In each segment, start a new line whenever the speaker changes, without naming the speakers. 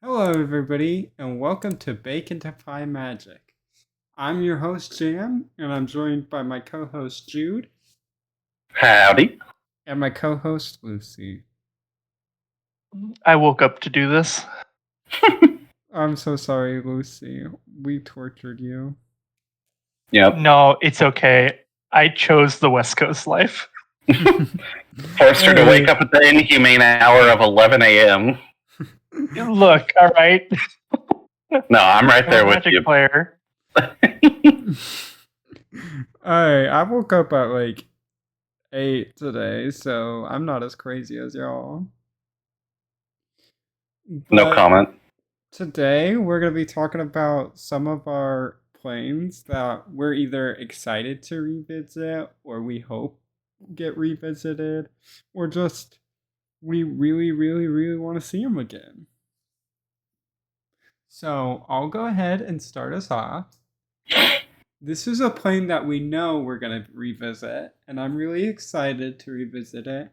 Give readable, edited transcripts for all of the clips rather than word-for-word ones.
Hello, everybody, and welcome to Bake and Defy Magic. I'm your host, Jam, and I'm joined by my co host, Jude,
Howdy.
and my co host, Lucy.
I woke up to do this.
I'm so sorry, Lucy. We tortured you.
Yep.
No, it's okay. I chose the West Coast life.
Forced her to
Hey.
wake up at the inhumane hour of 11 a.m.
Look, all right.
No, I'm right
I'm
there
a
with
Magic
you.
player.
Alright, I woke up at like 8 today, so I'm not as crazy as y'all.
No
But
comment.
today, we're going to be talking about some of our planes that we're either excited to revisit or we hope get revisited, or just we really want to see them again. So I'll go ahead and start us off. This is a plane that we know we're going to revisit, and I'm really excited to revisit it.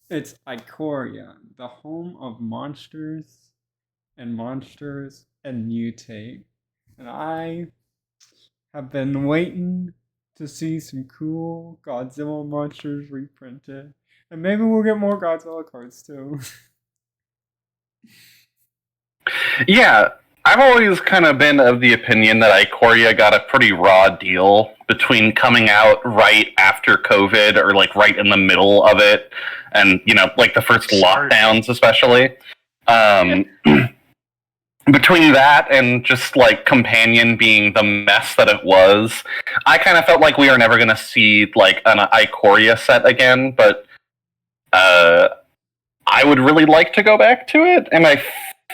It's Ikoria, the home of monsters and mutate. And I have been waiting to see some cool Godzilla monsters reprinted. And maybe we'll get more Godzilla cards too.
Yeah, I've always kind of been of the opinion that Ikoria got a pretty raw deal between coming out right after COVID or like right in the middle of it, and like the first lockdowns, especially. Between that and just like Companion being the mess that it was, I kind of felt like we are never going to see like an Ikoria set again, but I would really like to go back to it, and I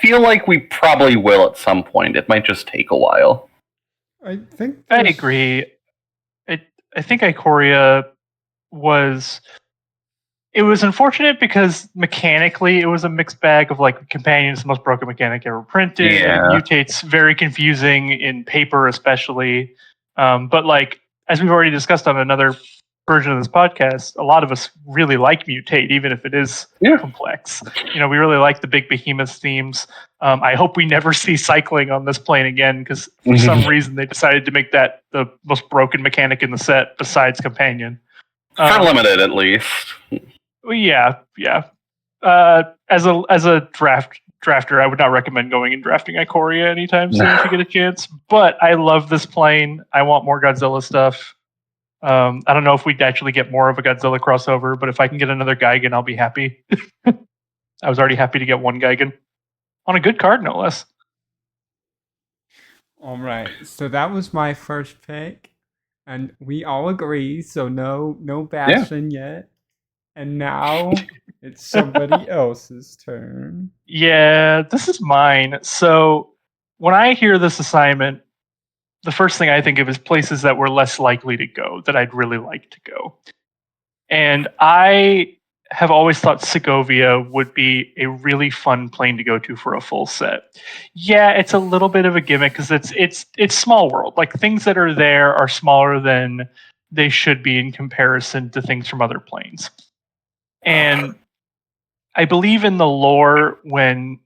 feel like we probably will at some point. It might just take a while.
I think
I agree. I think Ikoria was. It was unfortunate because mechanically it was a mixed bag of like Companion's the most broken mechanic ever printed.
Yeah.
Mutate's very confusing in paper, especially. But like as we've already discussed on another version of this podcast, a lot of us really like Mutate, even if it is complex. We really like the big behemoth themes. I hope we never see cycling on this plane again, because for some reason they decided to make that the most broken mechanic in the set besides Companion.
For limited, at least.
Yeah. As a drafter, I would not recommend going and drafting Ikoria anytime soon if you get a chance. But I love this plane. I want more Godzilla stuff. I don't know if we'd actually get more of a Godzilla crossover, but if I can get another Gigan, I'll be happy. I was already happy to get one Gigan on a good card, no less.
All right, so that was my first pick, and we all agree. So no bashing yet. And now it's somebody else's turn.
Yeah, this is mine. So when I hear this assignment, the first thing I think of is places that we're less likely to go that I'd really like to go. And I have always thought Segovia would be a really fun plane to go to for a full set. Yeah, it's a little bit of a gimmick because it's small world. Like things that are there are smaller than they should be in comparison to things from other planes. And I believe in the lore when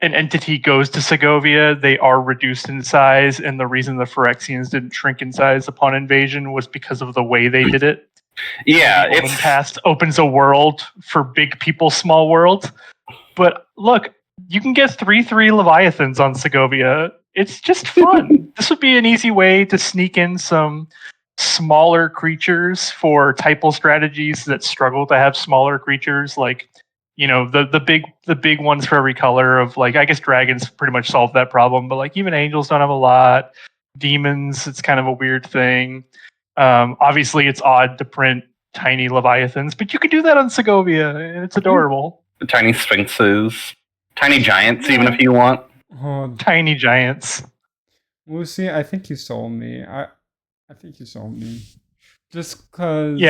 an entity goes to Segovia, they are reduced in size, and the reason the Phyrexians didn't shrink in size upon invasion was because of the way they did it.
Yeah,
the past opens a world for big people, small world. But look, you can get 3/3 Leviathans on Segovia. It's just fun. This would be an easy way to sneak in some smaller creatures for typal strategies that struggle to have smaller creatures, like the big ones for every color of, like, I guess dragons pretty much solve that problem, but like even angels don't have a lot. Demons, it's kind of a weird thing. Obviously it's odd to print tiny leviathans, but you could do that on Segovia and it's adorable.
Tiny sphinxes, tiny giants, even if you want.
Tiny giants.
Lucy, I think you sold me. I think you sold me. Just because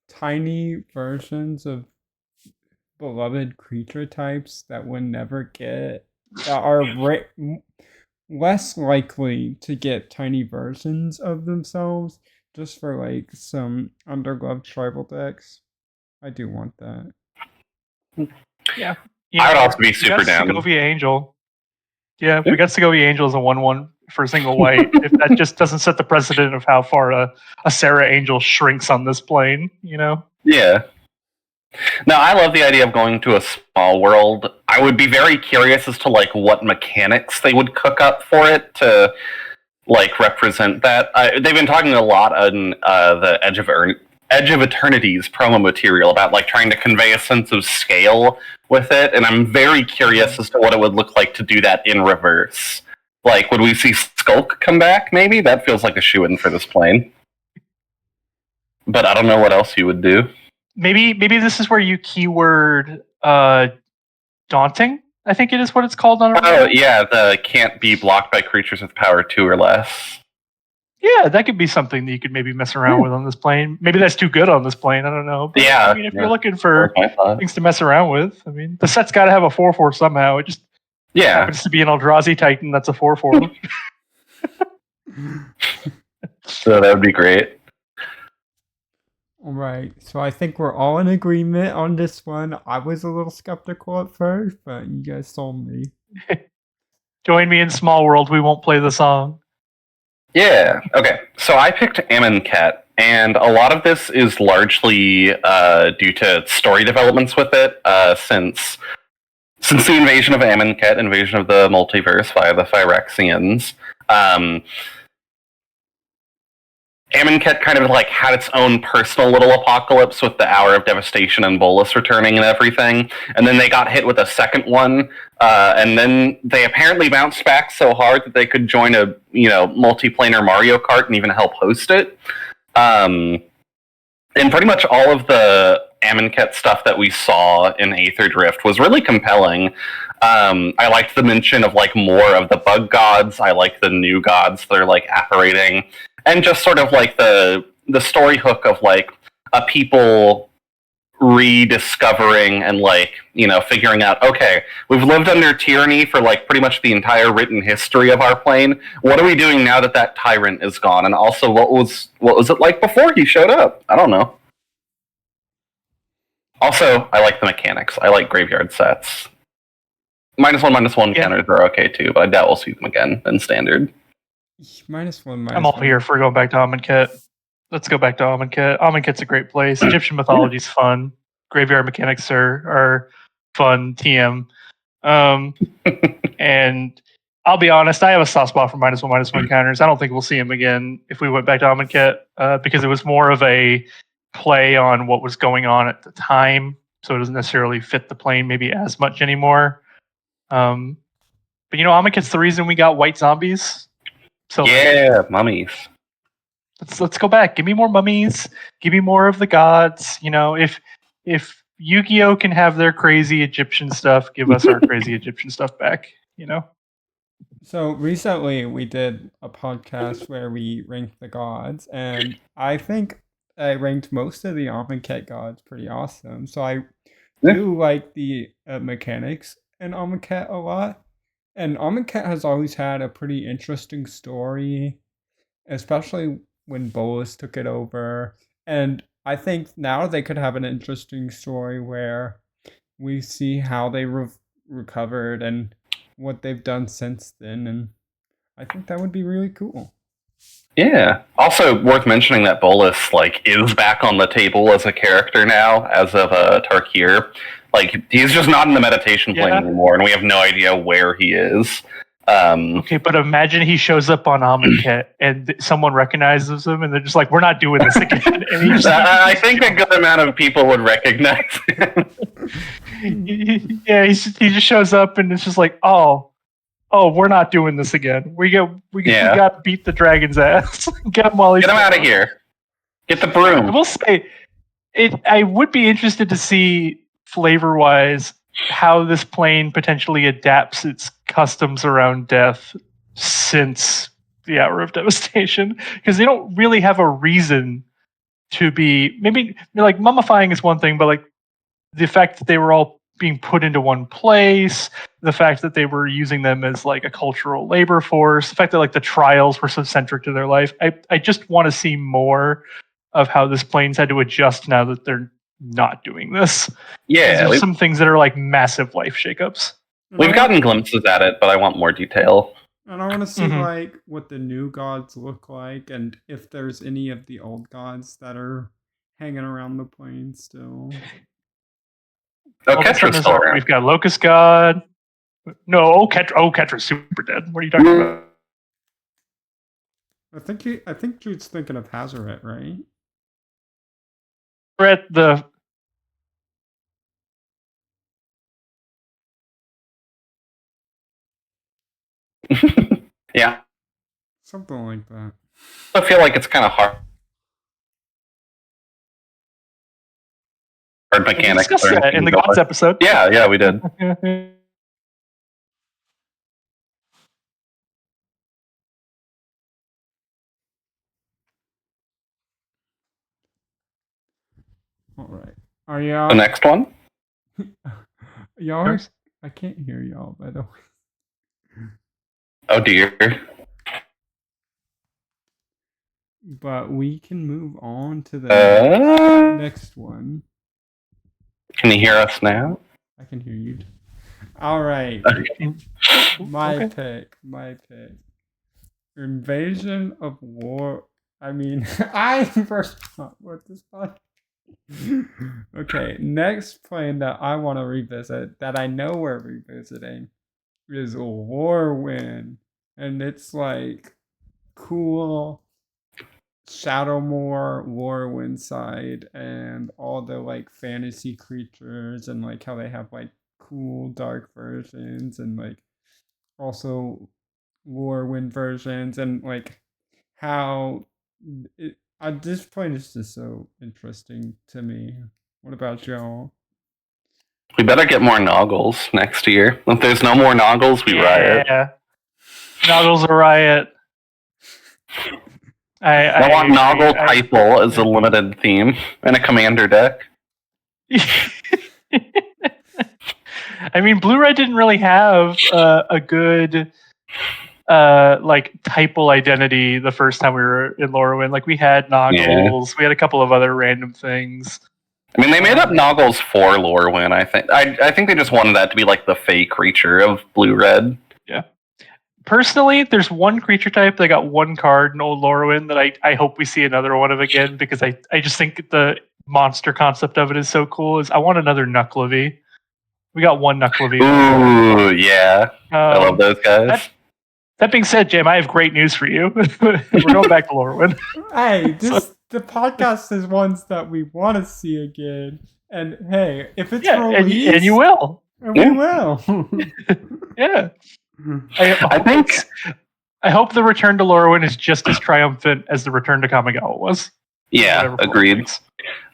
tiny versions of beloved creature types that would never get, that are less likely to get tiny versions of themselves, just for like some undergloved tribal decks. I do want that.
Yeah. You
I would
know,
also be
we
super
got
down.
Segovia Angel. Yeah,
Yeah.
we got Segovia Angel as a 1/1 for single white. If that just doesn't set the precedent of how far a Sarah Angel shrinks on this plane, you know?
Yeah. No, I love the idea of going to a small world. I would be very curious as to like what mechanics they would cook up for it to like represent that. They've been talking a lot on the Edge of Eternity's promo material about like trying to convey a sense of scale with it, and I'm very curious as to what it would look like to do that in reverse. Like, would we see Skulk come back? Maybe that feels like a shoe-in for this plane, but I don't know what else you would do.
Maybe this is where you keyword daunting. I think it is what it's called on.
Oh yeah, the can't be blocked by creatures with power 2 or less.
Yeah, that could be something that you could maybe mess around with on this plane. Maybe that's too good on this plane. I don't know. But,
Yeah,
I mean, if you're looking for
my thought.
things to mess around with, I mean, the set's got to have a 4/4 somehow. It just happens to be an Eldrazi Titan that's a 4/4.
So that would be great.
All right, so I think we're all in agreement on this one. I was a little skeptical at first, but you guys sold me.
Join me in Small World. We won't play the song.
Yeah. Okay. So I picked Amonkhet, and a lot of this is largely due to story developments with it. Since the invasion of Amonkhet, invasion of the multiverse via the Phyrexians, Amonkhet kind of like had its own personal little apocalypse with the Hour of Devastation and Bolus returning and everything, and then they got hit with a second one, and then they apparently bounced back so hard that they could join a multiplanar Mario Kart and even help host it. And pretty much all of the Amonkhet stuff that we saw in Aether Drift was really compelling. I liked the mention of like more of the bug gods. I like the new gods that are like apparating. And just sort of like the story hook of like a people rediscovering and like, figuring out, okay, we've lived under tyranny for like pretty much the entire written history of our plane. What are we doing now that that tyrant is gone? And also what was it like before he showed up? I don't know. Also, I like the mechanics. I like graveyard sets. -1/-1 counters are okay too, but I doubt we'll see them again in standard.
-1/-1.
I'm all here for going back to Amonkhet. Let's go back to Amonkhet. Amonkhet's a great place. Egyptian mythology's fun. Graveyard mechanics are fun. TM. And I'll be honest, I have a soft spot for -1/-1 counters. I don't think we'll see him again if we went back to Amonkhet, because it was more of a play on what was going on at the time, so it doesn't necessarily fit the plane maybe as much anymore. But Amonkhet's the reason we got white zombies. So
yeah, mummies.
Let's go back. Give me more mummies. Give me more of the gods. If Yu-Gi-Oh can have their crazy Egyptian stuff, give us our crazy Egyptian stuff back.
So recently we did a podcast where we ranked the gods, and I think I ranked most of the Amonkhet gods pretty awesome. So I do like the mechanics in Amonkhet a lot. And Amonkhet has always had a pretty interesting story, especially when Bolus took it over. And I think now they could have an interesting story where we see how they recovered and what they've done since then. And I think that would be really cool.
Yeah. Also worth mentioning that Bolus is back on the table as a character now, as of Tarkir. He's just not in the meditation plane anymore, and we have no idea where he is.
Okay, but imagine he shows up on Amonkhet and someone recognizes him, and they're just like, "We're not doing this again." And
I think a good amount of people would recognize him.
Yeah, he just shows up, and it's just like, "Oh, we're not doing this again. We got to beat the dragon's ass. Get him while he's
out of here. Get the broom."
I will say, I would be interested to see flavor-wise how this plane potentially adapts its customs around death since the Hour of Devastation, because they don't really have a reason to be. Maybe mummifying is one thing, but the fact that they were all being put into one place, the fact that they were using them as a cultural labor force, the fact that the trials were so centric to their life. I just want to see more of how this plane's had to adjust now that they're not doing this.
Yeah,
There's some things that are like massive life shakeups.
we've gotten glimpses at it, but I want more detail.
And I want to see
Mhm.
like what the new gods look like, and if there's any of the old gods that are hanging around the plane still.
Oh,
All of a sudden,
Ketra's still around.
we've got Locust God. No, Ketra's super dead. What are you talking about?
I think Jude's thinking of Hazaret, right?
We're at the
Yeah,
Something like that.
I feel like it's kind of hard
we
mechanics.
discussed
or
that in
anything
the
to go
gods
with.
episode.
Yeah, we did.
All right. Are
The
y'all?
next one.
Y'all are, I can't hear y'all, by the way.
Oh dear.
But we can move on to the next one.
Can you hear us now?
I can hear you. All right. My pick. Invasion of War. I mean, I first thought what this thought. Okay, next plane that I want to revisit, that I know we're revisiting, is Warwind. And it's like cool Shadowmoor, Warwind side, and all the like fantasy creatures, and like how they have like cool dark versions, and like also Warwind versions, and like how this point is just so interesting to me. What about y'all?
We better get more Noggles next year. If there's no more Noggles, we riot.
Yeah, Noggles a riot.
I want Noggle Typal as a limited theme and a commander deck.
I mean, Blue-Red didn't really have a good like typal identity the first time we were in Lorwyn. Like we had Noggles, we had a couple of other random things.
I mean, they made up Noggles for Lorwyn, I think. I think they just wanted that to be like the fey creature of Blue-Red.
Yeah. Personally, there's one creature type that got one card in Old Lorwyn that I hope we see another one of again, because I just think the monster concept of it is so cool. Is I want another Nucklevy. We got one Nucklevy.
Ooh, yeah. I love those guys.
That being said, Jim, I have great news for you. We're going back to Lorwyn.
Hey, the podcast is ones that we want to see again. And hey, if it's released,
and you will.
And we will.
Yeah. I hope the return to Lorwyn is just as triumphant as the return to Kamigawa was.
Yeah, agreed.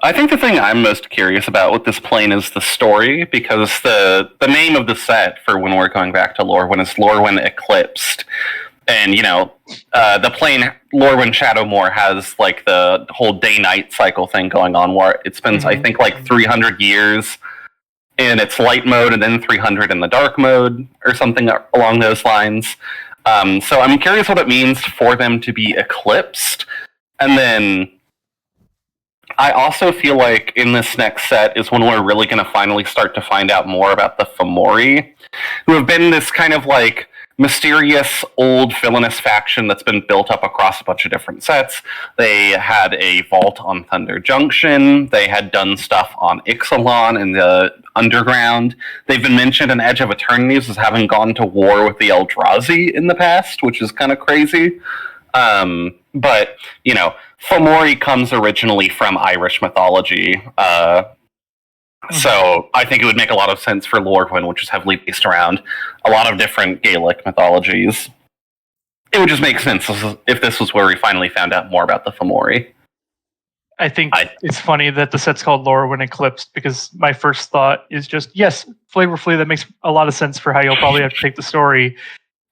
I think the thing I'm most curious about with this plane is the story, because the name of the set for when we're going back to Lorwyn is Lorwyn Eclipsed. And, you know, the plane Lorwyn Shadowmoor has like the whole day-night cycle thing going on, where it spends, I think, like 300 years in its light mode and then 300 in the dark mode or something along those lines. So I'm curious what it means for them to be eclipsed. And then I also feel like in this next set is when we're really going to finally start to find out more about the Fomori, who have been this kind of like mysterious old villainous faction that's been built up across a bunch of different sets. They had a vault on Thunder Junction. They had done stuff on Ixalan in the underground. They've been mentioned in Edge of Eternities as having gone to war with the Eldrazi in the past, which is kind of crazy. But, you know, Fomori comes originally from Irish mythology. So I think it would make a lot of sense for Lorwyn, which is heavily based around a lot of different Gaelic mythologies. It would just make sense if this was where we finally found out more about the Fomori.
I think it's funny that the set's called Lorwyn Eclipsed, because my first thought is just, yes, flavorfully, that makes a lot of sense for how you'll probably have to take the story.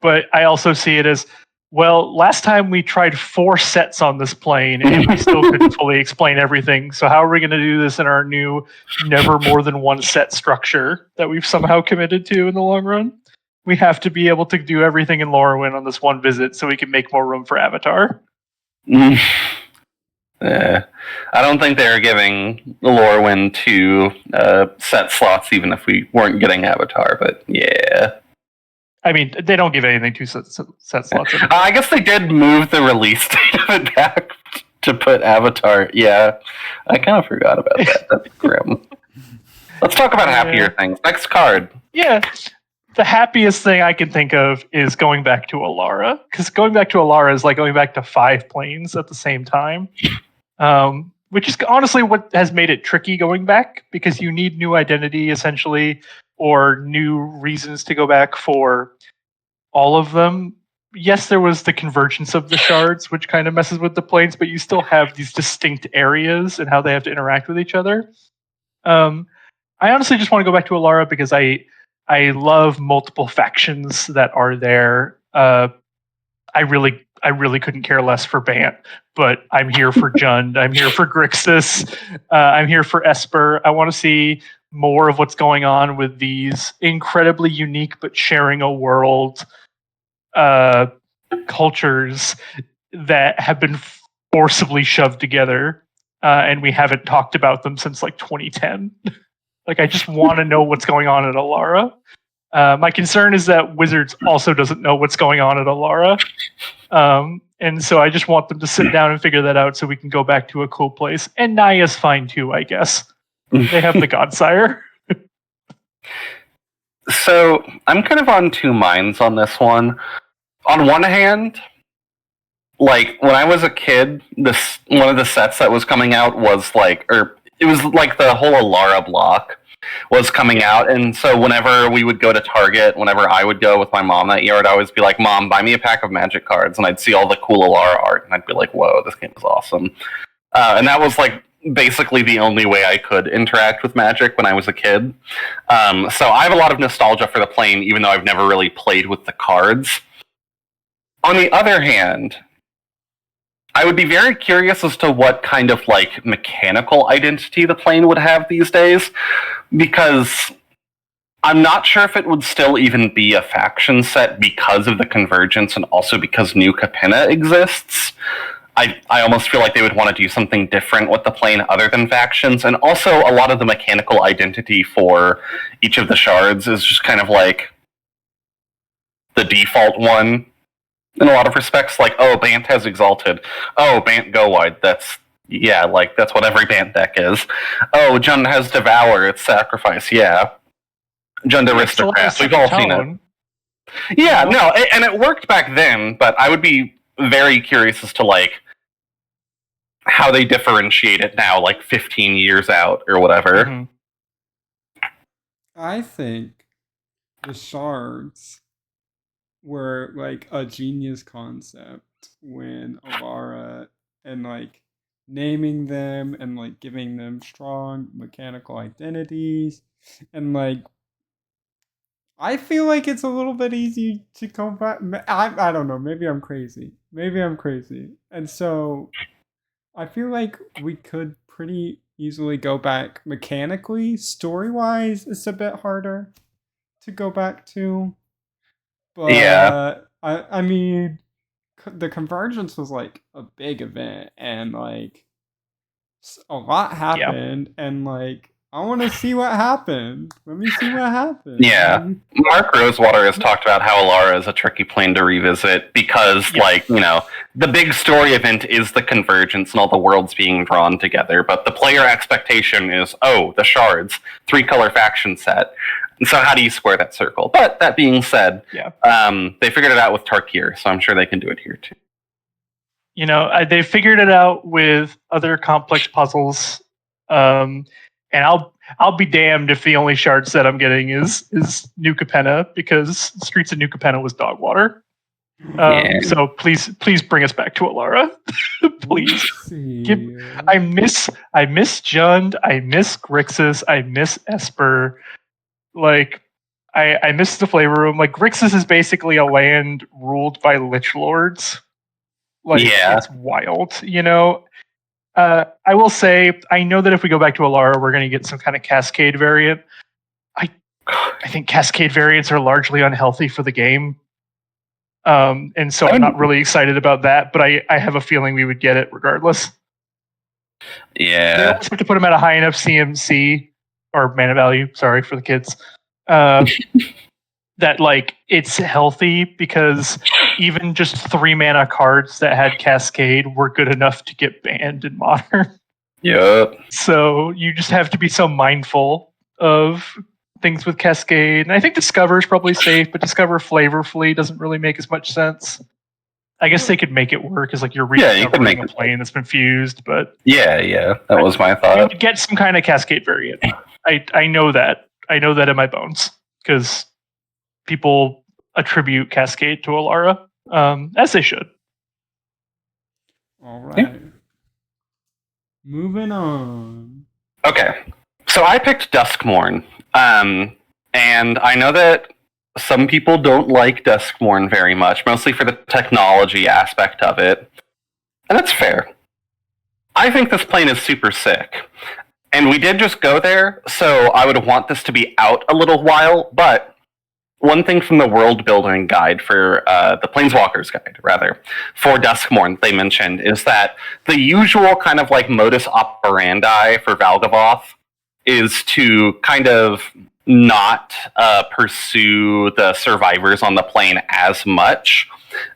But I also see it as, well, last time we tried 4 sets on this plane and we still couldn't fully explain everything. So how are we going to do this in our new never more than one set structure that we've somehow committed to in the long run? We have to be able to do everything in Lorwyn on this one visit so we can make more room for Avatar.
I don't think they're giving Lorwyn 2 set slots, even if we weren't getting Avatar. But yeah,
I mean, they don't give anything to set slots. Anymore.
I guess they did move the release date of it back to put Avatar. Yeah, I kind of forgot about that. That's grim. Let's talk about happier things. Next card.
Yeah. The happiest thing I can think of is going back to Alara, because going back to Alara is like going back to 5 planes at the same time, which is honestly what has made it tricky going back, because you need new identity essentially, or new reasons to go back for all of them. Yes, there was the convergence of the shards, which kind of messes with the planes, but you still have these distinct areas and how they have to interact with each other. I honestly just want to go back to Alara because I love multiple factions that are there. I really couldn't care less for Bant, but I'm here for Jund. I'm here for Grixis. I'm here for Esper. I want to see more of what's going on with these incredibly unique but sharing a world cultures that have been forcibly shoved together, and we haven't talked about them since like 2010. Like, I just want to know what's going on at Alara. My concern is that Wizards also doesn't know what's going on at Alara. And so I just want them to sit down and figure that out so we can go back to a cool place. And Naya's fine too, I guess. They have the Godsire.
So I'm kind of on two minds on this one. On one hand, like when I was a kid, this one of the sets that was coming out was like, or it was like the whole Alara block was coming out, and so whenever we would go to Target, whenever I would go with my mom that year, I'd always be like, "Mom, buy me a pack of Magic cards," and I'd see all the cool Alara art, and I'd be like, "Whoa, this game is awesome!" And that was like basically the only way I could interact with Magic when I was a kid. So I have a lot of nostalgia for the plane, even though I've never really played with the cards. On the other hand, I would be very curious as to what kind of like mechanical identity the plane would have these days, because I'm not sure if it would still even be a faction set because of the convergence and also because New Capenna exists. I almost feel like they would want to do something different with the plane other than factions, and also a lot of the mechanical identity for each of the shards is just kind of like the default one. In a lot of respects, like, oh, Bant has Exalted. Oh, Bant Go Wide. That's what every Bant deck is. Oh, Jund has Devour. It's Sacrifice. Yeah. Jund Aristocrat. We've all seen it. Yeah, no, and it worked back then, but I would be very curious as to, like, how they differentiate it now, like 15 years out or whatever.
Mm-hmm.
I think the shards were like a genius concept when Alara, and like naming them and like giving them strong mechanical identities, and like I feel like it's a little bit easy to go back. I don't know, maybe I'm crazy, and so I feel like we could pretty easily go back mechanically. Story wise, it's a bit harder to go back to. But
Yeah.
I mean, the convergence was like a big event, and like a lot happened, and like I want to see what happened. Let me see what happened.
Yeah. Mark Rosewater has talked about how Alara is a tricky plane to revisit because, like, you know, the big story event is the convergence and all the worlds being drawn together, but the player expectation is, oh, the shards, 3-color faction set. And so how do you square that circle? But that being said, they figured it out with Tarkir, so I'm sure they can do it here too.
You know, they figured it out with other complex puzzles, and I'll be damned if the only shard set I'm getting is New Capenna, because Streets of New Capenna was dog water. So please bring us back to Alara, please. I miss Jund, I miss Grixis, I miss Esper. Like, I miss the flavor room. Like, Grixis is basically a land ruled by Lich Lords. Like, it's wild, you know? I will say, I know that if we go back to Alara, we're going to get some kind of Cascade variant. I think Cascade variants are largely unhealthy for the game. And so I'm not really excited about that, but I have a feeling we would get it regardless. They
Yeah.
always have to put them at a high enough CMC or mana value. Sorry for the kids. That like it's healthy because even just 3 mana cards that had Cascade were good enough to get banned in Modern.
Yep.
So you just have to be so mindful of things with Cascade. And I think Discover is probably safe, but Discover flavorfully doesn't really make as much sense. I guess they could make it work as like you're
Yeah, you could
rediscovering
make
a
it
plane that's been fused, but
Yeah. That was my
you
thought.
would get some kind of Cascade variant. I know that. I know that in my bones because people attribute Cascade to Alara, as they should.
All right. Moving on.
Okay. So I picked Duskmourn. And I know that some people don't like Duskmourn very much, mostly for the technology aspect of it. And that's fair. I think this plane is super sick. And we did just go there, so I would want this to be out a little while, but one thing from the world building guide for the Planeswalkers guide, rather, for Duskmourn, they mentioned, is that the usual kind of like modus operandi for Valgavoth is to kind of not pursue the survivors on the plane as much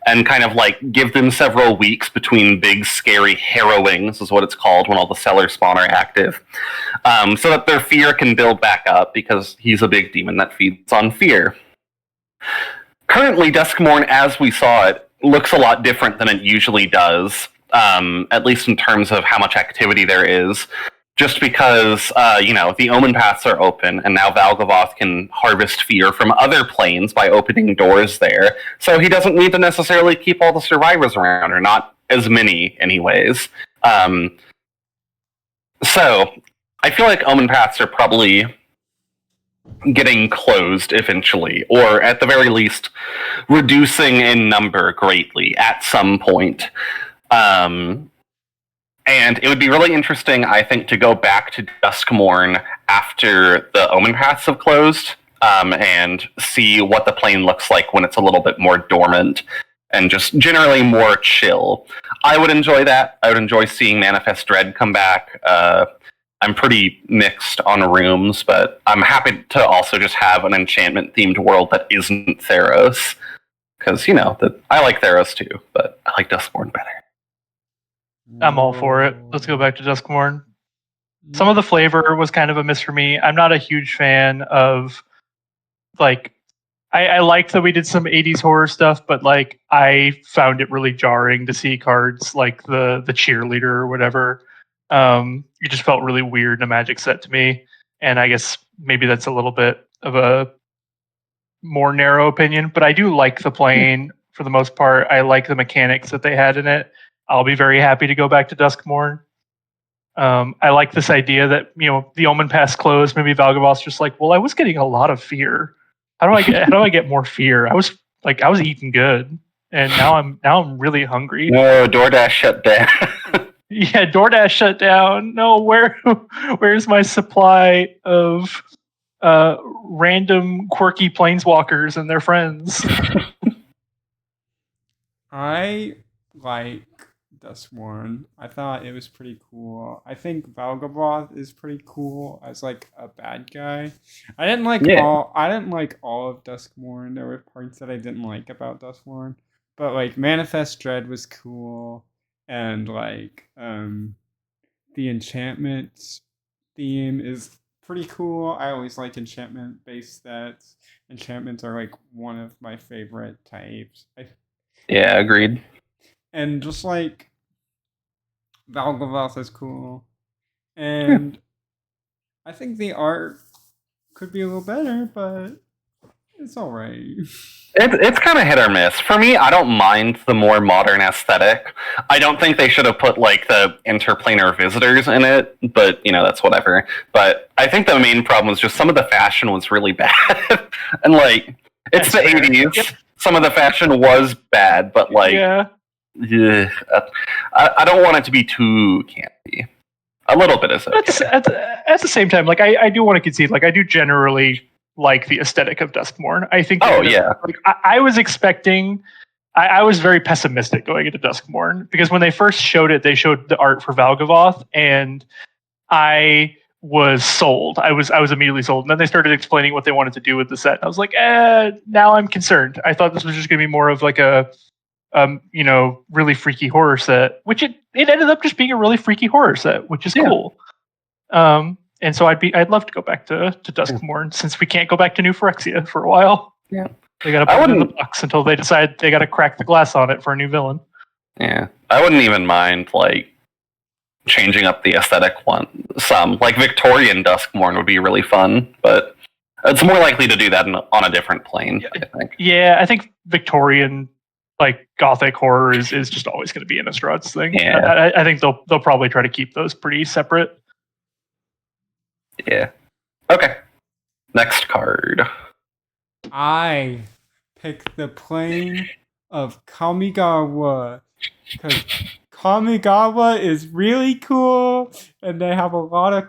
and kind of like give them several weeks between big scary harrowings is what it's called when all the cellar spawn are active, so that their fear can build back up because he's a big demon that feeds on fear. Currently, Duskmourn, as we saw it, looks a lot different than it usually does, at least in terms of how much activity there is. Just because, the Omen Paths are open, and now Valgavoth can harvest fear from other planes by opening doors there. So he doesn't need to necessarily keep all the survivors around, or not as many, anyways. So I feel like Omen Paths are probably getting closed eventually, or at the very least, reducing in number greatly at some point. And it would be really interesting, I think, to go back to Duskmourn after the Omen Paths have closed, and see what the plane looks like when it's a little bit more dormant and just generally more chill. I would enjoy that. I would enjoy seeing Manifest Dread come back. I'm pretty mixed on rooms, but I'm happy to also just have an enchantment-themed world that isn't Theros. Because, I like Theros too, but I like Duskmourn better.
I'm all for it. Let's go back to Duskmourn. Some of the flavor was kind of a miss for me. I'm not a huge fan of like I liked that we did some 80s horror stuff, but like I found it really jarring to see cards like the cheerleader or whatever. It just felt really weird in a Magic set to me, and I guess maybe that's a little bit of a more narrow opinion. But I do like the plane for the most part. I like the mechanics that they had in it. I'll be very happy to go back to Duskmourn. I like this idea that the Omen Pass closed. Maybe Valgavoth's just like, well, I was getting a lot of fear. How do I get more fear? I was eating good, and now I'm really hungry.
No, DoorDash shut down.
Yeah, DoorDash shut down. No, where's my supply of random quirky planeswalkers and their friends?
I like Duskmourn. I thought it was pretty cool. I think Valgavoth is pretty cool as like a bad guy. I didn't like all of Duskmourn. There were parts that I didn't like about Duskmourn. But like Manifest Dread was cool, and like the enchantments theme is pretty cool. I always like enchantment based stats. Enchantments are like one of my favorite types.
Yeah, agreed.
And just like Valgavoth is cool. And I think the art could be a little better, but it's alright.
It's kind of hit or miss. For me, I don't mind the more modern aesthetic. I don't think they should have put like the interplanar visitors in it, but that's whatever. But I think the main problem was just some of the fashion was really bad. And like it's the 80s. Yep. Some of the fashion was bad, but like I don't want it to be too campy. A little bit is okay.
At the same time, like I do want to concede, like I do generally like the aesthetic of Duskmourn. I think.
Oh yeah.
Like I was expecting I was very pessimistic going into Duskmorn because when they first showed it, they showed the art for Valgavoth, and I was sold. I was immediately sold. And then they started explaining what they wanted to do with the set. I was like, now I'm concerned. I thought this was just going to be more of like a really freaky horror set, which it ended up just being a really freaky horror set, which is cool. And so I'd love to go back to Duskmorn since we can't go back to New Phyrexia for a while.
Yeah.
They got to put it in the box until they decide they got to crack the glass on it for a new villain.
Yeah. I wouldn't even mind, like, changing up the aesthetic one some. Like, Victorian Duskmorn would be really fun, but it's more likely to do that on a different plane, I think.
Yeah, I think Victorian, like, gothic horror is just always going to be Innistrad's thing.
Yeah.
I think they'll probably try to keep those pretty separate.
Yeah. Okay. Next card.
I picked the plane of Kamigawa because Kamigawa is really cool, and they have a lot of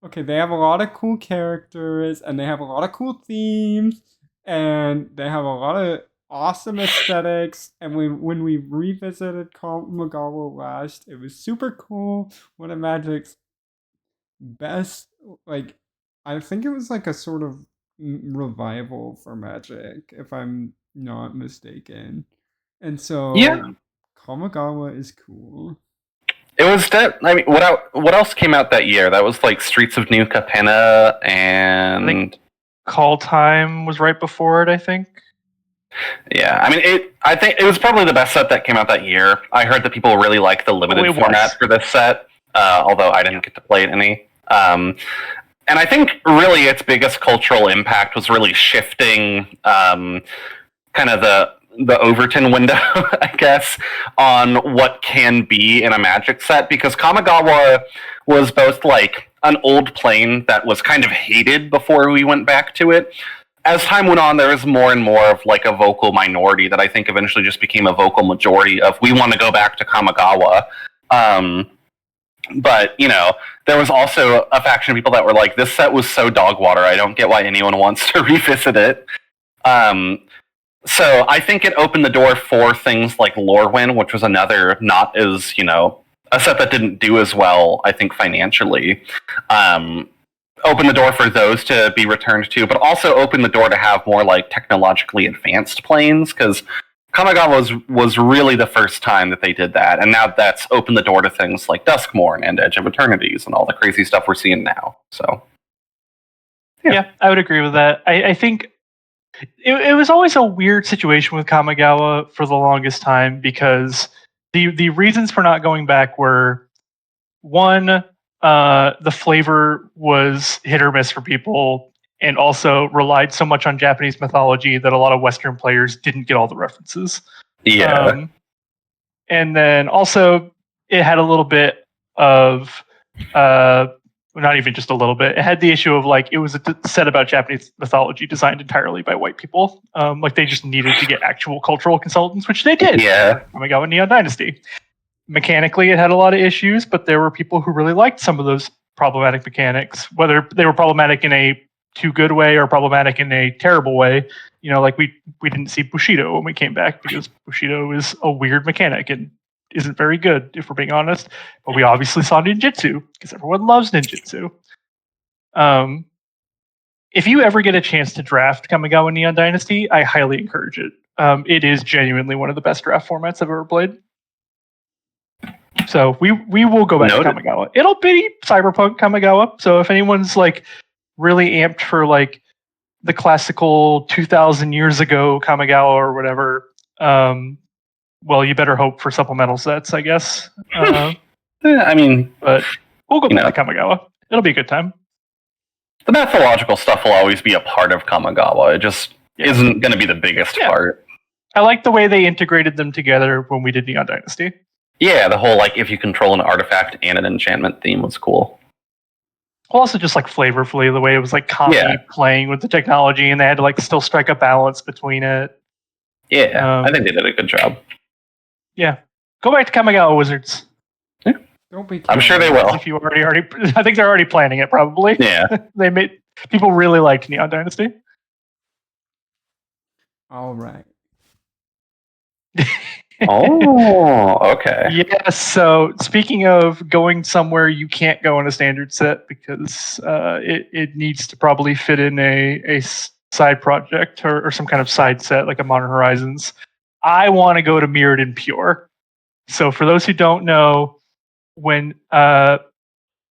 cool characters, and they have a lot of cool themes, and they have a lot of awesome aesthetics. And when we revisited Kamigawa last, it was super cool. One of Magic's best, like, I think it was like a sort of revival for Magic, if I'm not mistaken. And so Kamigawa is cool.
It was I mean, what else came out that year? That was like Streets of New Capenna and
I think Call Time was right before it, I think.
Yeah, I mean, I think it was probably the best set that came out that year. I heard that people really liked the limited format for this set, although I didn't get to play it any. And I think really its biggest cultural impact was really shifting kind of the Overton window, I guess, on what can be in a Magic set, because Kamigawa was both like an old plane that was kind of hated before we went back to it. As time went on, there was more and more of like a vocal minority that I think eventually just became a vocal majority of, we want to go back to Kamigawa. But, you know, there was also a faction of people that were like, this set was so dog water, I don't get why anyone wants to revisit it. So I think it opened the door for things like Lorwyn, which was another not as, you know, a set that didn't do as well, I think, financially. Opened the door for those to be returned to, but also opened the door to have more like technologically advanced planes, because Kamigawa was really the first time that they did that, and now that's opened the door to things like Duskmorn and Edge of Eternities and all the crazy stuff we're seeing now. So,
yeah I would agree with that. I think it was always a weird situation with Kamigawa for the longest time, because the reasons for not going back were, one, the flavor was hit or miss for people, and also relied so much on Japanese mythology that a lot of Western players didn't get all the references.
yeah.
And then also it had a little bit of, not even just a little bit, it had the issue of like, it was a set about Japanese mythology designed entirely by white people. Like they just needed to get actual cultural consultants, which they did.
Yeah.
Kamigawa Neon Dynasty. Mechanically, it had a lot of issues, but there were people who really liked some of those problematic mechanics, whether they were problematic in a too good way or problematic in a terrible way. You know, like we didn't see Bushido when we came back, because Bushido is a weird mechanic and isn't very good, if we're being honest. But we obviously saw ninjutsu, because everyone loves ninjutsu. If you ever get a chance to draft Kamigawa Neon Dynasty, I highly encourage it. It is genuinely one of the best draft formats I've ever played. So we will go back to Kamigawa. It'll be Cyberpunk Kamigawa. So if anyone's like really amped for like the classical 2000 years ago Kamigawa or whatever, well, you better hope for supplemental sets, I guess.
Yeah, I mean,
but we'll go back to Kamigawa. It'll be a good time.
The mythological stuff will always be a part of Kamigawa. It just isn't going to be the biggest part.
I like the way they integrated them together when we did Neon Dynasty.
Yeah, the whole, like, if you control an artifact and an enchantment theme was cool.
Well, also just, like, flavorfully, the way it was, like, Kami playing with the technology, and they had to, like, still strike a balance between it.
Yeah, I think they did a good job.
Yeah. Go back to Kamigawa Wizards.
Yeah.
Don't be
I'm sure they will.
If you already, I think they're already planning it, probably.
Yeah.
People really liked Neon Dynasty.
All right.
Oh, okay.
Yeah, so speaking of going somewhere you can't go in a standard set because it needs to probably fit in a side project or some kind of side set like a Modern Horizons. I want to go to Mirrodin Pure. So for those who don't know, when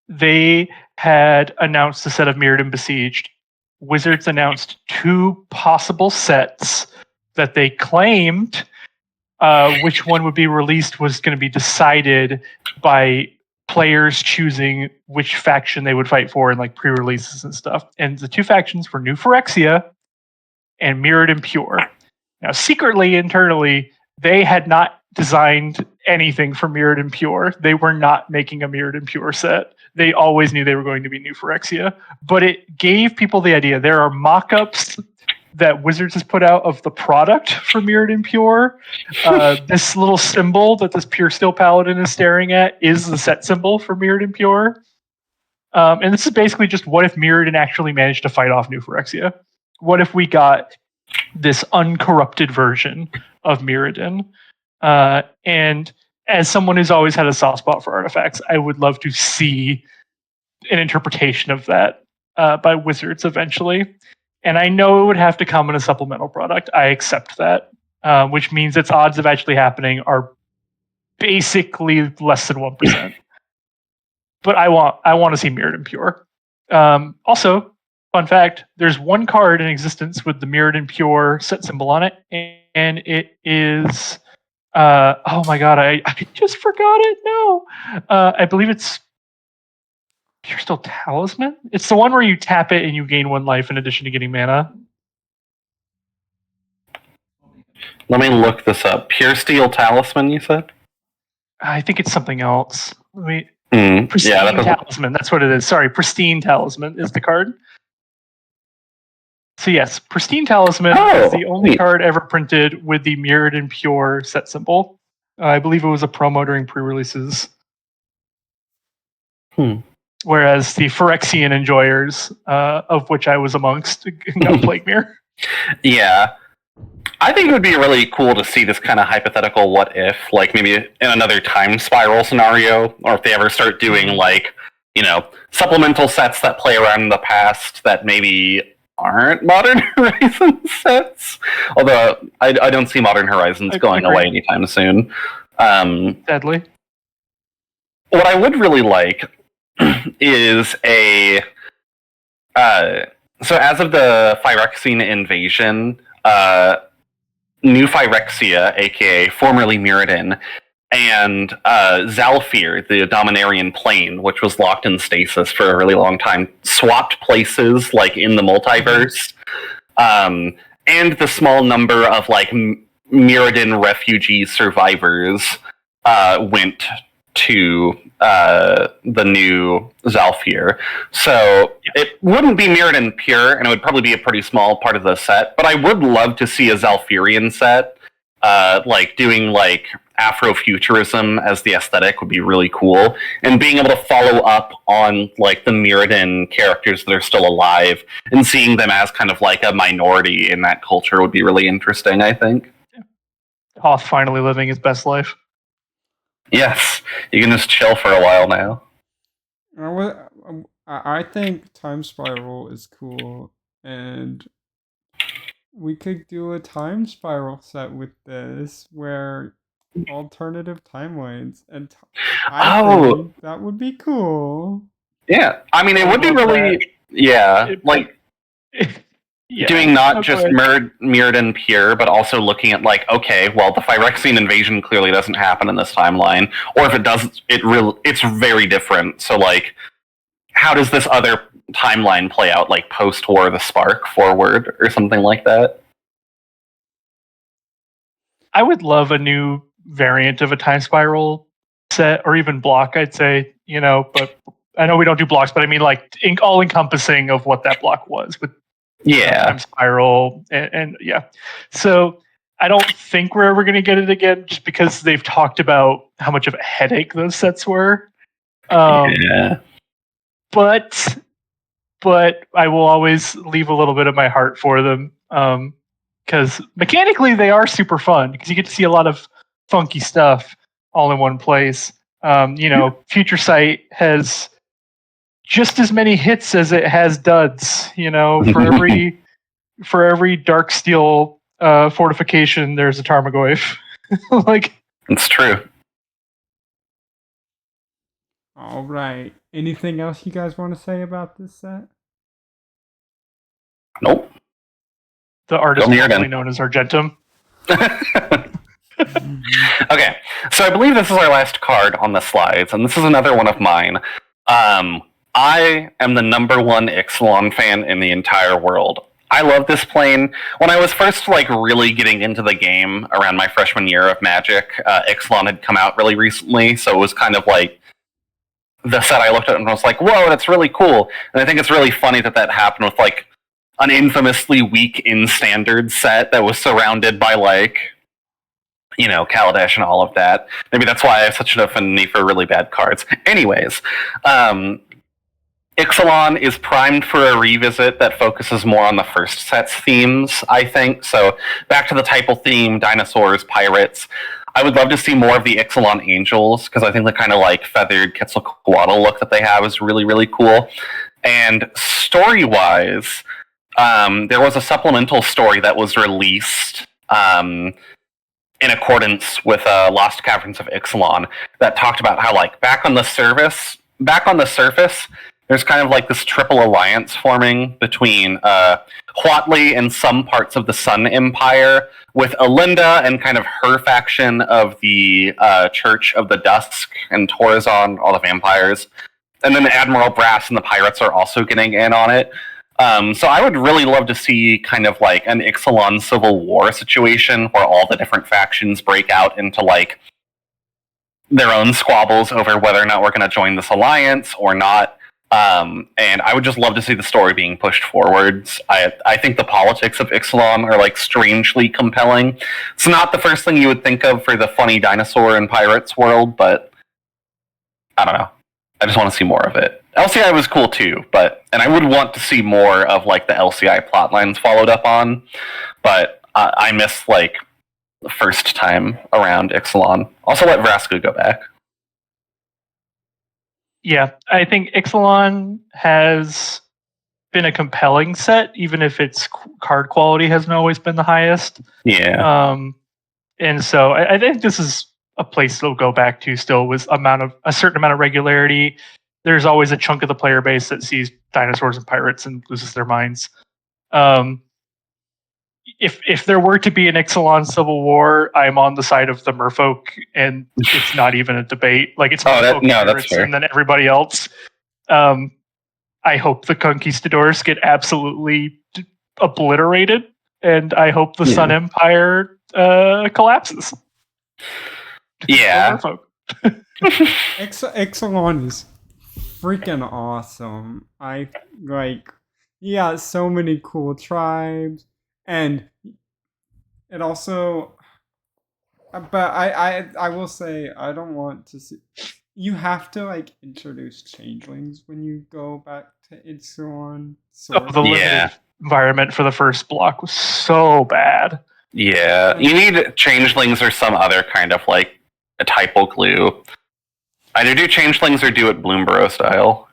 they had announced the set of Mirrodin Besieged, Wizards announced 2 possible sets that they claimed which one would be released was going to be decided by players choosing which faction they would fight for in like pre-releases and stuff. And the 2 factions were New Phyrexia and Mirrodin Pure. Now, secretly, internally, they had not designed anything for Mirrodin Pure. They were not making a Mirrodin Pure set. They always knew they were going to be New Phyrexia. But it gave people the idea. There are mock-ups that Wizards has put out of the product for Mirrodin Pure. This little symbol that this Pure Steel Paladin is staring at is the set symbol for Mirrodin Pure. And this is basically just what if Mirrodin actually managed to fight off New Phyrexia? What if we got this uncorrupted version of Mirrodin? And as someone who's always had a soft spot for artifacts, I would love to see an interpretation of that by Wizards eventually. And I know it would have to come in a supplemental product. I accept that, which means its odds of actually happening are basically less than 1%. But I want to see Mirrodin Pure. Also, fun fact: there's one card in existence with the Mirrodin Pure set symbol on it, and it is oh my god, I just forgot it. No, I believe it's Pure Steel Talisman. It's the one where you tap it and you gain 1 life in addition to getting mana.
Let me look this up. Pure Steel Talisman, you said?
I think it's something else. Let me.
Mm,
Pristine
yeah, that doesn't...
Talisman. That's what it is. Sorry, Pristine Talisman is the card. So yes, Pristine Talisman is the only card ever printed with the Mirrodin Pure set symbol. I believe it was a promo during pre-releases. Whereas the Phyrexian enjoyers, of which I was amongst, got Plague Mirror.
Yeah. I think it would be really cool to see this kind of hypothetical what if, like maybe in another time spiral scenario, or if they ever start doing like, you know, supplemental sets that play around in the past that maybe aren't Modern Horizons sets. Although I don't see Modern Horizons going away anytime soon.
Sadly.
What I would really like is a... so as of the Phyrexian invasion, New Phyrexia, aka formerly Mirrodin, and Zalfir, the Dominarian plane, which was locked in stasis for a really long time, swapped places, like in the multiverse, and the small number of like Mirrodin refugee survivors went to the new Zalfir. So it wouldn't be Mirrodin Pure, and it would probably be a pretty small part of the set, but I would love to see a Zalfirian set, like doing like Afrofuturism as the aesthetic would be really cool, and being able to follow up on like the Mirrodin characters that are still alive and seeing them as kind of like a minority in that culture would be really interesting, I think.
Hoth finally living his best life.
Yes, you can just chill for a while now.
I think Time Spiral is cool, and we could do a Time Spiral set with this, where alternative timelines, and I think that would be cool.
Yeah, I mean, it would be really, like... Yeah, doing not just Mirrodin Pure, but also looking at like, okay, well, the Phyrexian invasion clearly doesn't happen in this timeline, or if it does, it's very different. So like, how does this other timeline play out, like post-War of the Spark forward, or something like that?
I would love a new variant of a Time Spiral set, or even block, I'd say, you know, but I know we don't do blocks, but I mean like all-encompassing of what that block was with Time Spiral, and yeah. So I don't think we're ever going to get it again, just because they've talked about how much of a headache those sets were. But I will always leave a little bit of my heart for them, because mechanically they are super fun, because you get to see a lot of funky stuff all in one place. Future Sight has just as many hits as it has duds. For every dark steel fortification, there's a Tarmogoyf.
It's true.
All right. Anything else you guys want to say about this set?
Nope.
The artist formerly known as Argentum.
Okay, so I believe this is our last card on the slides, and this is another one of mine. I am the number one Ixalan fan in the entire world. I love this plane. When I was first really getting into the game around my freshman year of Magic, Ixalan had come out really recently, so it was kind of like the set I looked at and I was like, whoa, that's really cool. And I think it's really funny that happened with an infamously weak in standard set that was surrounded by Kaladesh and all of that. Maybe that's why I have such an affinity for really bad cards. Anyways, Ixalan is primed for a revisit that focuses more on the first set's themes, I think. So back to the typal theme, dinosaurs, pirates. I would love to see more of the Ixalan Angels, because I think the kind of feathered Quetzalcoatl look that they have is really, really cool. And story-wise, there was a supplemental story that was released in accordance with Lost Caverns of Ixalan that talked about how back on the surface, there's kind of this triple alliance forming between Huatli and some parts of the Sun Empire, with Alinda and kind of her faction of the Church of the Dusk and Torazon, all the vampires. And then Admiral Brass and the pirates are also getting in on it. So I would really love to see kind of an Ixalan civil war situation where all the different factions break out into their own squabbles over whether or not we're going to join this alliance or not. And I would just love to see the story being pushed forwards. I think the politics of Ixalan are strangely compelling. It's not the first thing you would think of for the funny dinosaur and pirates world, but I don't know. I just want to see more of it. LCI was cool too, and I would want to see more of the LCI plotlines followed up on, but I miss the first time around Ixalan. Also let Vraska go back.
Yeah, I think Ixalan has been a compelling set, even if its card quality hasn't always been the highest.
Yeah.
And so I think this is a place they'll go back to still with a certain amount of regularity. There's always a chunk of the player base that sees dinosaurs and pirates and loses their minds. If there were to be an Ixalan civil war, I'm on the side of the merfolk, and it's not even a debate. It's merfolk
that's fair.
And then everybody else. I hope the conquistadors get absolutely obliterated, and I hope the Sun Empire collapses.
Yeah.
Ixalan is freaking awesome. So many cool tribes, and it also, but I will say I don't want to see. You have to introduce changelings when you go back to Ixalan.
The limited environment for the first block was so bad.
Yeah, you need changelings or some other kind of a typal glue. Either do changelings or do it Bloomborough style.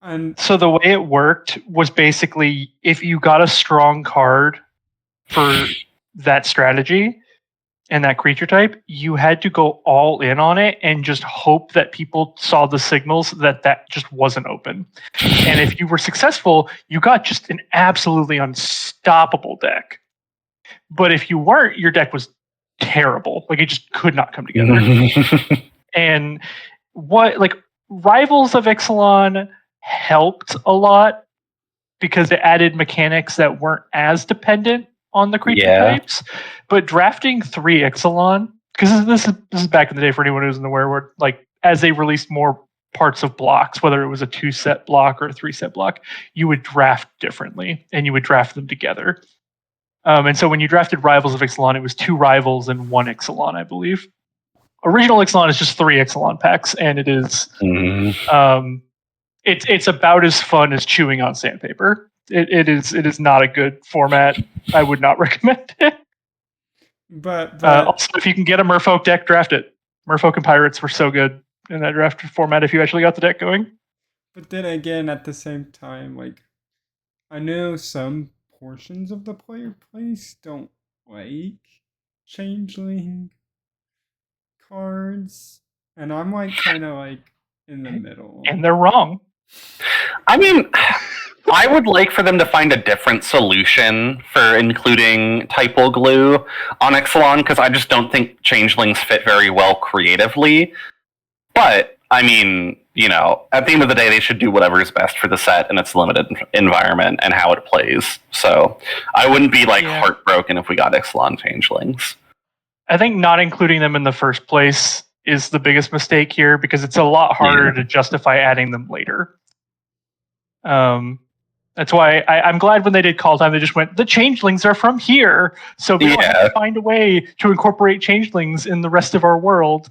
And
so the way it worked was basically if you got a strong card for that strategy and that creature type, you had to go all in on it and just hope that people saw the signals that just wasn't open. And if you were successful, you got just an absolutely unstoppable deck. But if you weren't, your deck was terrible. It just could not come together. And Rivals of Ixalan helped a lot because it added mechanics that weren't as dependent on the creature types. But drafting 3 Ixalan, because this is back in the day for anyone who's in the where as they released more parts of blocks, whether it was a 2-set block or a 3-set block, you would draft differently and you would draft them together. And so when you drafted Rivals of Ixalan, it was 2 Rivals and 1 Ixalan, I believe. Original Ixalan is just 3 Ixalan packs, and it is it's about as fun as chewing on sandpaper. It is not a good format. I would not recommend it.
But
Also, if you can get a Merfolk deck, draft it. Merfolk and Pirates were so good in that draft format if you actually got the deck going.
but then again, at the same time, like I know some portions of the player base don't like changeling cards, and I'm like kind of like in the middle.
And they're wrong.
I mean, I would like for them to find a different solution for including typal glue on Ixalan, because I just don't think changelings fit very well creatively. But, I mean, you know, at the end of the day, they should do whatever is best for the set and its limited environment and how it plays. So I wouldn't be, like, heartbroken if we got Ixalan changelings.
I think not including them in the first place is the biggest mistake here, because it's a lot harder to justify adding them later. That's why I'm glad when they did Call Time, they just went, the changelings are from here, so we don't have to find a way to incorporate changelings in the rest of our world.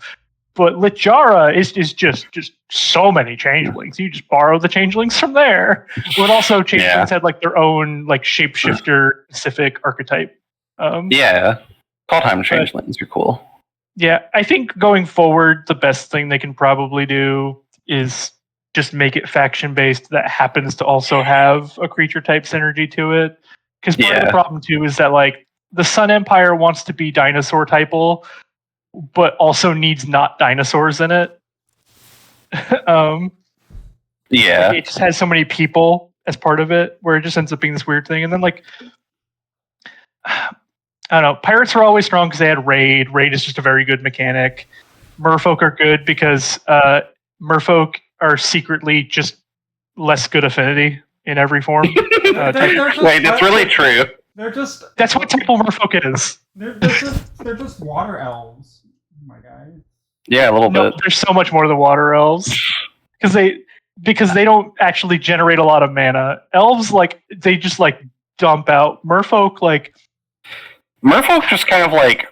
But Lichara is just so many changelings. You just borrow the changelings from there. But also changelings had like their own like shapeshifter specific archetype.
Call Time changelings are cool.
Yeah, I think going forward, the best thing they can probably do is just make it faction based that happens to also have a creature type synergy to it. Because part of the problem too is that like the Sun Empire wants to be dinosaur typal, but also needs not dinosaurs in it. Like it just has so many people as part of it, where it just ends up being this weird thing. And then like I don't know, Pirates are always strong because they had Raid. Raid is just a very good mechanic. Merfolk are good because Merfolk are secretly just less good affinity in every form.
Wait, that's really true.
That's
what type of Merfolk is.
They're just water elves. Oh my god.
Yeah, a little bit.
There's so much more to the water elves. Because they don't actually generate a lot of mana. Elves, like, they just like dump out. Merfolk
just kind of like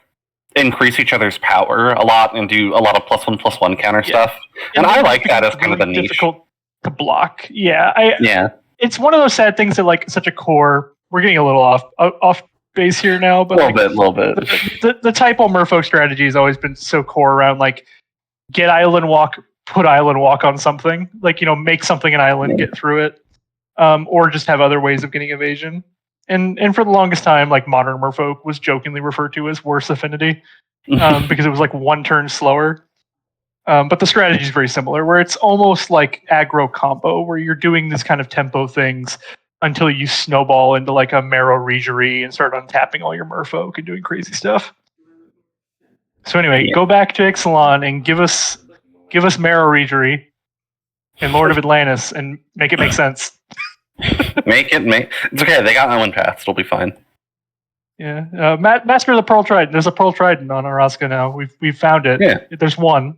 increase each other's power a lot and do a lot of +1/+1 counter stuff. And I like that as kind of the niche.
Difficult to block. It's one of those sad things that like such a core. We're getting a little off base here now, but
a little bit.
The typo Merfolk strategy has always been so core around like get island walk, put island walk on something, like, you know, make something an island, get through it, or just have other ways of getting evasion. And for the longest time, like modern Merfolk was jokingly referred to as worse affinity because it was like one turn slower. But the strategy is very similar, where it's almost like aggro combo, where you're doing this kind of tempo things until you snowball into like a Marrow Regery and start untapping all your Merfolk and doing crazy stuff. So anyway, go back to Ixalan and give us Marrow Regery and Lord of Atlantis and make it make sense.
It's okay. They got Island Paths. It'll be fine.
Yeah, Master of the Pearl Trident. There's a Pearl Trident on Araska now. We've found it.
Yeah.
There's one.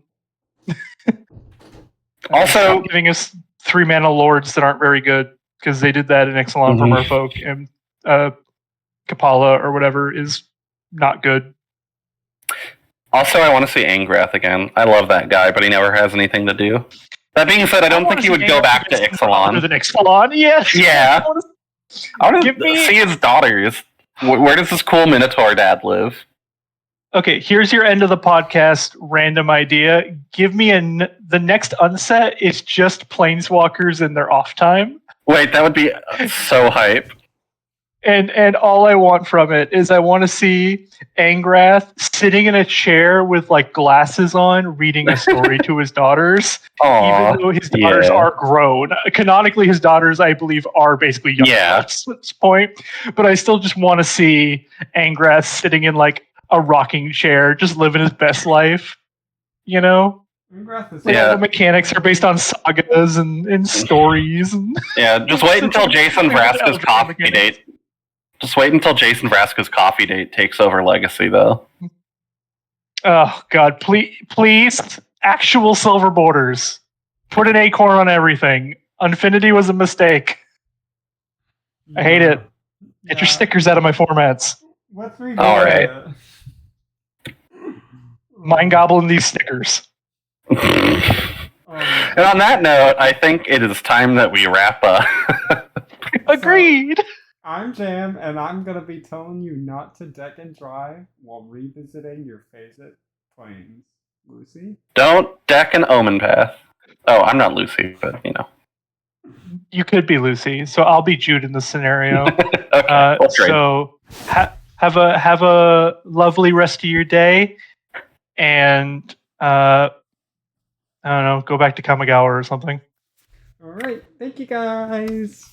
Also,
giving us 3 mana lords that aren't very good, because they did that in Ixalan for Merfolk, and Kapala or whatever is not good.
Also, I want to see Angrath again. I love that guy, but he never has anything to do. That being said, I don't think he would go back to Ixalan.
Other than Ixalan, yes.
Yeah. I want to see his daughters. Where does this cool Minotaur dad live?
Okay, here's your end of the podcast random idea. Give me the next unset is just Planeswalkers in their off time.
Wait, that would be so hype.
And all I want from it is I want to see Angrath sitting in a chair with like glasses on, reading a story to his daughters.
Aww,
even though his daughters are grown. Canonically, his daughters, I believe, are basically young adults at this point. But I still just want to see Angrath sitting in like a rocking chair, just living his best life. You know? The mechanics are based on sagas and stories. And
just wait until Jason Vraska's coffee date. Just wait until Jason Vraska's coffee date takes over Legacy, though.
Oh, God. Please, actual silver borders. Put an acorn on everything. Unfinity was a mistake. I hate it. Get your stickers out of my formats.
Let's read
all right.
Mind gobbling these stickers.
And on that note, I think it is time that we wrap up.
Agreed.
I'm Jam, and I'm gonna be telling you not to deck and drive while revisiting your favorite planes. Lucy?
Don't deck an omen path. Oh, I'm not Lucy, but
You could be Lucy, so I'll be Jude in this scenario.
Okay, we'll trade.
So have a lovely rest of your day, and I don't know, go back to Kamigawa or something.
Alright, thank you guys!